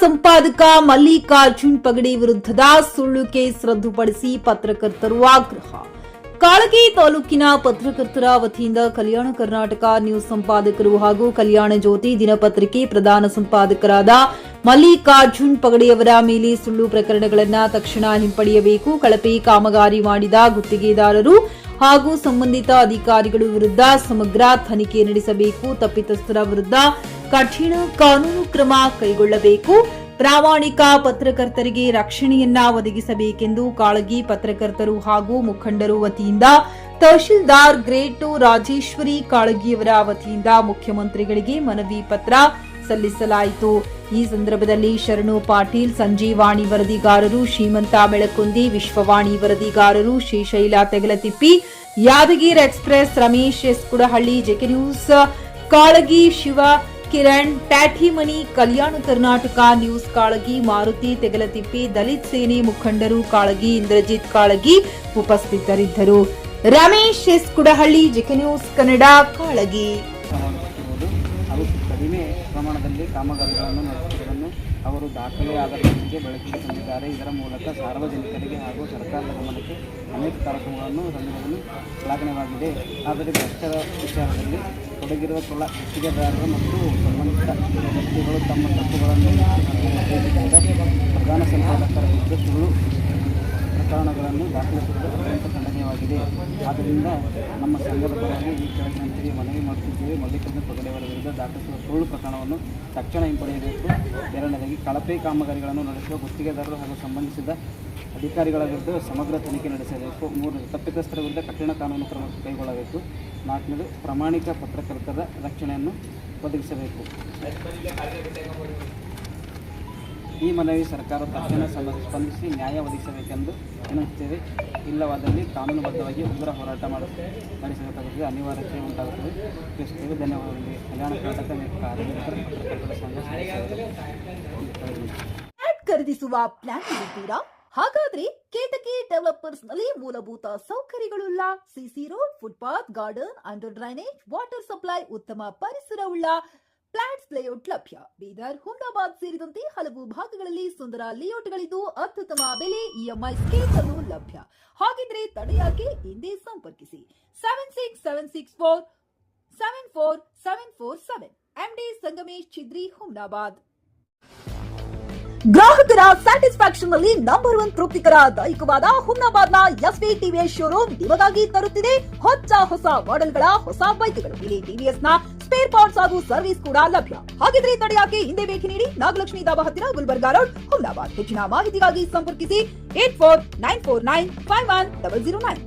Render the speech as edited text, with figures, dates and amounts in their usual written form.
ಸಂಪಾದಕ ಮಲ್ಲಿಕಾರ್ಜುನ್ ಪಗಡಿ ವಿರುದ್ಧದ ಸುಳ್ಳು ಕೇಸ್ ರದ್ದುಪಡಿಸಿ ಪತ್ರಕರ್ತರು ಆಗ್ರಹ. ಕಾಳಗಿ ತಾಲೂಕಿನ ಪತ್ರಕರ್ತರ ವತಿಯಿಂದ ಕಲ್ಯಾಣ ಕರ್ನಾಟಕ ನ್ಯೂಸ್ ಸಂಪಾದಕರು ಹಾಗೂ ಕಲ್ಯಾಣ ಜ್ಯೋತಿ ದಿನಪತ್ರಿಕೆ ಪ್ರಧಾನ ಸಂಪಾದಕರಾದ ಮಲ್ಲಿಕಾರ್ಜುನ್ ಪಗಡಿಯವರ ಮೇಲೆ ಸುಳ್ಳು ಪ್ರಕರಣಗಳನ್ನು ತಕ್ಷಣ ಹಿಂಪಡೆಯಬೇಕು. ಕಳಪೆ ಕಾಮಗಾರಿ ಮಾಡಿದ ಗುತ್ತಿಗೆದಾರರು ಹಾಗೂ ಸಂಬಂಧಿತ ಅಧಿಕಾರಿಗಳ ವಿರುದ್ಧ ಸಮಗ್ರ ತನಿಖೆ ನಡೆಸಬೇಕು. ತಪ್ಪಿತಸ್ಥರ ವಿರುದ್ಧ ಕಠಿಣ ಕಾನೂನು ಕ್ರಮ ಕೈಗೊಳ್ಳಬೇಕು. ಪ್ರಾಮಾಣಿಕ ಪತ್ರಕರ್ತರಿಗೆ ರಕ್ಷಣೆಯನ್ನ ಒದಗಿಸಬೇಕೆಂದು ಕಾಳಗಿ ಪತ್ರಕರ್ತರು ಹಾಗೂ ಮುಖಂಡರು ವತಿಯಿಂದ ತಹಶೀಲ್ದಾರ್ ಗ್ರೇಟ್ ರಾಜೇಶ್ವರಿ ಕಾಳಗಿಯವರ ವತಿಯಿಂದ ಮುಖ್ಯಮಂತ್ರಿಗಳಿಗೆ ಮನವಿ ಪತ್ರ ಸಲ್ಲಿಸಲಾಯಿತು. ಈ ಸಂದರ್ಭದಲ್ಲಿ ಶರಣು ಪಾಟೀಲ್, ಸಂಜೀವಾಣಿ ವರದಿಗಾರರು, ಶ್ರೀಮಂತ ಬೆಳಕುಂದಿ, ವಿಶ್ವವಾಣಿ ವರದಿಗಾರರು, Shrishaila Tegalatippi, Yadgiri express, Ramesh S Kudahalli, JK news Kalagi, Shiva Kiran Tathimani, Kalyana Karnataka news Kalagi, Maruti Tegalatippi, Dalit Sene ಮುಖಂಡರು ಕಾಳಗಿ, ಇಂದ್ರಜಿತ್ ಕಾಳಗಿ ಉಪಸ್ಥಿತರಿದ್ದರು. Ramesh S Kudahalli, JK news Kannada, Kalagi. ಕಡಿಮೆ ಪ್ರಮಾಣದಲ್ಲಿ ಕಾಮಗಾರಿಗಳನ್ನು ನಡೆಸುವುದನ್ನು ಅವರು ದಾಖಲೆ ಆಧಾರದೊಂದಿಗೆ ಬೆಳಕಿಗೆ ತಂದಿದ್ದಾರೆ. ಇದರ ಮೂಲಕ ಸಾರ್ವಜನಿಕರಿಗೆ ಹಾಗೂ ಸರ್ಕಾರದ ಗಮನಕ್ಕೆ ಅನೇಕ ಕಾರ್ಯಕ್ರಮಗಳನ್ನು ತಂದಿರುವುದನ್ನು ಶ್ಲಾಘನೀಯವಾಗಿದೆ. ಆದರೆ ಭ್ರಷ್ಟರ ವಿಚಾರದಲ್ಲಿ ತೊಡಗಿರುವ ಕೆಲ ಗುತ್ತಿಗೆದಾರರು ಮತ್ತು ಸಂಬಂಧಿತ ವ್ಯಕ್ತಿಗಳು ತಮ್ಮ ತಪ್ಪುಗಳನ್ನು ಪ್ರಧಾನ ಸಂಪಾದಕರ ವಿರುದ್ಧ ಸುಳ್ಳು ಪ್ರಕರಣಗಳನ್ನು ದಾಖಲಿಸುವುದು ಅತ್ಯಂತ ಖಂಡನೀಯವಾಗಿದೆ. ಆದ್ದರಿಂದ ನಮ್ಮ ಸಂಘದ ಪರವಾಗಿ ಈ ಕೆಳಗಿನಂತೆ ಮನವಿ ಮಾಡುತ್ತಿದ್ದೇವೆ. ಮಲ್ಲಿಕಾರ್ಜುನ್ ಪಗಡಿಯವರ ವಿರುದ್ಧ ದಾಖಲಿಸುವ ಸುಳ್ಳು ಪ್ರಕರಣವನ್ನು ತಕ್ಷಣ ಹಿಂಪಡೆಯಬೇಕು. ಎರಡನೇದಾಗಿ ಕಳಪೆ ಕಾಮಗಾರಿಗಳನ್ನು ನಡೆಸುವ ಗುತ್ತಿಗೆದಾರರು ಹಾಗೂ ಸಂಬಂಧಿಸಿದ ಅಧಿಕಾರಿಗಳ ವಿರುದ್ಧ ಸಮಗ್ರ ತನಿಖೆ ನಡೆಸಬೇಕು. ಮೂರನೇದು ತಪ್ಪಿತಸ್ಥರ ವಿರುದ್ಧ ಕಠಿಣ ಕಾನೂನು ಕ್ರಮ ಕೈಗೊಳ್ಳಬೇಕು. ನಾಲ್ಕನೇದು ಪ್ರಾಮಾಣಿಕ ಪತ್ರಕರ್ತರ ರಕ್ಷಣೆಯನ್ನು ಒದಗಿಸಬೇಕು. ಈ ಮನವಿ ಸರ್ಕಾರ ತಕ್ಷಣ ಸ್ಪಂದಿಸಿ ನ್ಯಾಯ ಒದಗಿಸಬೇಕೆಂದು ವಿನಂತಿಸುತ್ತೇವೆ. ಇಲ್ಲವಾದಲ್ಲಿ ಕಾನೂನುಬದ್ಧವಾಗಿ ಉಗ್ರ ಹೋರಾಟ ನಡೆಸಬೇಕಾಗುತ್ತದೆ, ಅನಿವಾರ್ಯತೆ ಉಂಟಾಗುತ್ತದೆ. ತಿಳಿಸುತ್ತೇವೆ. ಧನ್ಯವಾದಗಳು. ಕಲ್ಯಾಣ ಕರ್ನಾಟಕ ಪತ್ರಕರ್ತರ ಸಂಘ ಖರೀದಿಸುವ ಪ್ಲಾನ್ ಇರುತ್ತೀರಾ? ಹಾಗಾದ್ರೆ ಕೇತಕಿ ಡೆವಲಪರ್ಸ್ ನಲ್ಲಿ ಮೂಲಭೂತ ಸೌಕರ್ಯಗಳುಳ್ಳ CC road, footpath, garden, under drainage, water supply, ಉತ್ತಮ ಪರಿಸರವುಳ್ಳ ಫ್ಲಾಟ್ಸ್ ಲೇಔಟ್ ಲಭ್ಯ. ಬೀದರ್, ಹುಮ್ನಾಬಾದ್ ಸೇರಿದಂತೆ ಹಲವು ಭಾಗಗಳಲ್ಲಿ ಸುಂದರ ಲೇಔಟ್ಗಳಿದ್ದು ಅತ್ಯುತ್ತಮ ಬೆಲೆ, ಇಎಂಐ ಸ್ಕೀಮ್ ಅನ್ನು ಲಭ್ಯ. ಹಾಗಿದ್ರೆ ತಡೆಯಾಕೆ? ಹಿಂದೆ ಸಂಪರ್ಕಿಸಿ 7676474747 MD ಸಂಗಮೇಶ್ ಚಿದ್ರಿ, ಹುಮ್ನಾಬಾದ್. ಗ್ರಾಹಕರ ಸ್ಯಾಟಿಸ್ಫ್ಯಾಕ್ಷನ್ ನಲ್ಲಿ ನಂಬರ್ 1 ತೃಪ್ತಿಕರ ದಾಯಕವಾದ ಹುಮ್ನಾಬಾದ್ನ ಎಸ್ವಿ ಟಿವಿಎಸ್ ಶೋರೂಮ್ ನಿಮಗಾಗಿ ತರುತ್ತಿದೆ ಹೊಸ ಮಾಡೆಲ್ಗಳ ಹೊಸ ಬೈಕ್ಗಳು. ಇಲ್ಲಿ ಟಿವಿಎಸ್ ನ ಸ್ಪೇರ್ ಪಾರ್ಟ್ಸ್ ಹಾಗೂ ಸರ್ವಿಸ್ ಕೂಡ ಲಭ್ಯ. ಹಾಗಿದ್ರೆ ತಡೆಯಾಕೆ? ಹಿಂದೆ ಭೇಟಿ ನೀಡಿ. ನಾಗಲಕ್ಷ್ಮಿ ಧಾಬಾ ಹತ್ತಿರ, ಗುಲ್ಬರ್ಗಾ ರೋಡ್, ಹುಮ್ನಾಬಾದ್. ಹೆಚ್ಚಿನ ಮಾಹಿತಿಗಾಗಿ ಸಂಪರ್ಕಿಸಿ 8494951009.